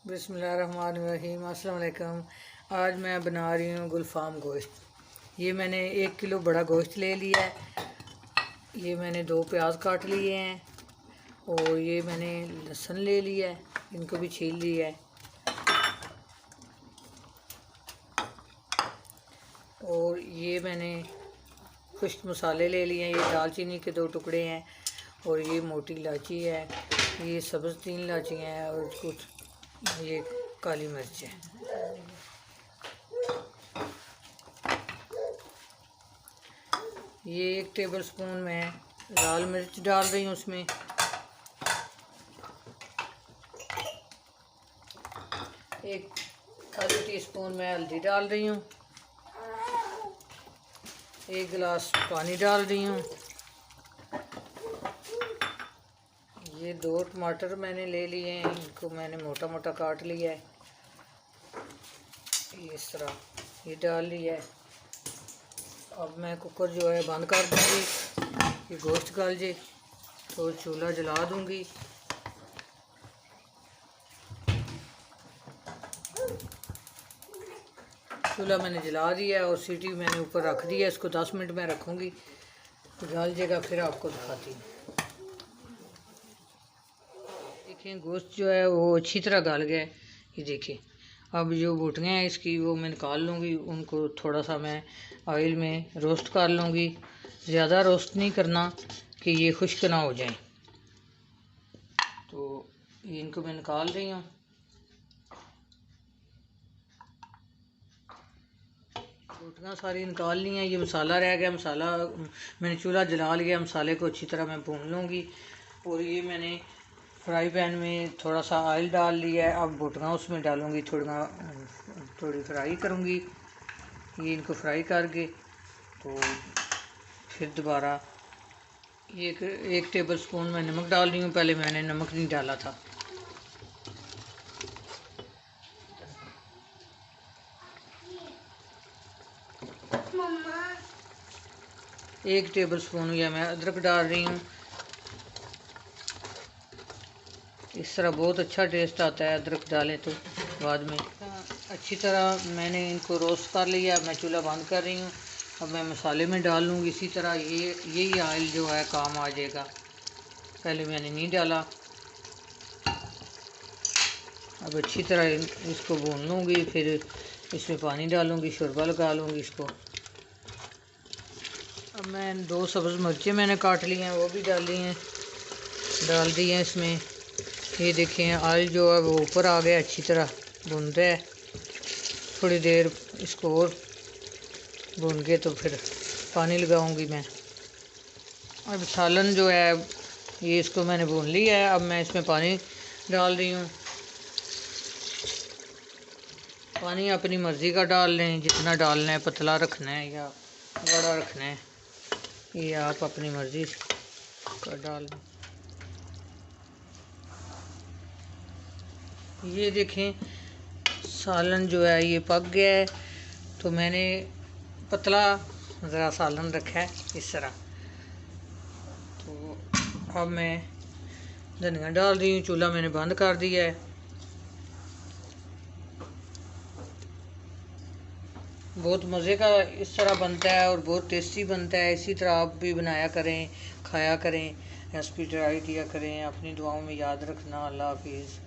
बिस्मिल्लाहिर्रहमानिर्रहीम। अस्सलाम वालेकुम। आज मैं बना रही हूँ गुलफाम गोश्त। ये मैंने 1 किलो बड़ा गोश्त ले लिया है। ये मैंने 2 प्याज काट लिए हैं और ये मैंने लहसुन ले लिया है, इनको भी छील लिया है। और ये मैंने खुश्क मसाले ले लिए हैं। ये दालचीनी के 2 टुकड़े हैं और ये मोटी इलायची है, ये सब्ज़ 3 इलायचियाँ हैं और कुछ ये काली मिर्च है। ये 1 टेबल स्पून मैं लाल मिर्च डाल रही हूँ उसमें। एक आधी टीस्पून मैं हल्दी डाल रही हूँ। 1 गिलास पानी डाल रही हूँ। ये 2 टमाटर मैंने ले लिए हैं, इनको मैंने मोटा मोटा काट लिया है। इस तरह ये डाल लिया है। अब मैं कुकर जो है बंद कर दूँगी, ये गोश्त गल जाए तो चूल्हा जला दूँगी। चूल्हा मैंने जला दिया है और सीटी मैंने ऊपर रख दी है। इसको 10 मिनट में रखूँगी, गल जाएगा फिर आपको दिखाती हूँ। देखें गोश्त जो है वो अच्छी तरह गल गया है, ये देखिए। अब जो बोटियाँ हैं इसकी वो मैं निकाल लूँगी, उनको थोड़ा सा मैं ऑयल में रोस्ट कर लूँगी। ज़्यादा रोस्ट नहीं करना कि ये खुश्क ना हो जाए। तो ये इनको मैं निकाल रही हूँ। बोटियाँ सारी निकाल ली हैं। ये मसाला रह गया, मसाला मैंने चूल्हा जला लिया। मसाले को अच्छी तरह मैं भून लूँगी। और ये मैंने फ्राई पैन में थोड़ा सा ऑयल डाल लिया है। अब बोटियाँ उसमें डालूँगी, थोड़ी फ्राई करूँगी। ये इनको फ्राई करके तो फिर दोबारा ये 1 टेबल स्पून मैं नमक डाल रही हूँ। पहले मैंने नमक नहीं डाला था। मम्मा 1 टेबल स्पून या मैं अदरक डाल रही हूँ। इस तरह बहुत अच्छा टेस्ट आता है अदरक डालें तो बाद में। अच्छी तरह मैंने इनको रोस्ट कर लिया। मैं चूल्हा बंद कर रही हूँ। अब मैं मसाले में डाल लूँगी। इसी तरह यही ऑयल जो है काम आ जाएगा, पहले मैंने नहीं डाला। अब अच्छी तरह इसको भून लूँगी, फिर इसमें पानी डालूँगी, शोरबा लगा लूँगी इसको। अब मैं 2 सब्ज़ मिर्चें मैंने काट ली हैं, वो भी डाल दी हैं इसमें। ये देखें ऑयल जो है वो ऊपर आ गया, अच्छी तरह भून रहा है। थोड़ी देर इसको और भून के तो फिर पानी लगाऊंगी मैं। अब सालन जो है ये इसको मैंने भून लिया है। अब मैं इसमें पानी डाल रही हूँ। पानी अपनी मर्ज़ी का डाल लें, जितना डालना है, पतला रखना है या बड़ा रखना है, ये आप अपनी मर्ज़ी का डाल लें। ये देखें सालन जो है ये पक गया है। तो मैंने पतला ज़रा सालन रखा है इस तरह। तो अब मैं धनिया डाल रही हूँ। चूल्हा मैंने बंद कर दिया है। बहुत मज़े का इस तरह बनता है और बहुत टेस्टी बनता है। इसी तरह आप भी बनाया करें, खाया करें, रेसिपी ट्राई किया करें। अपनी दुआओं में याद रखना। अल्लाह हाफिज़।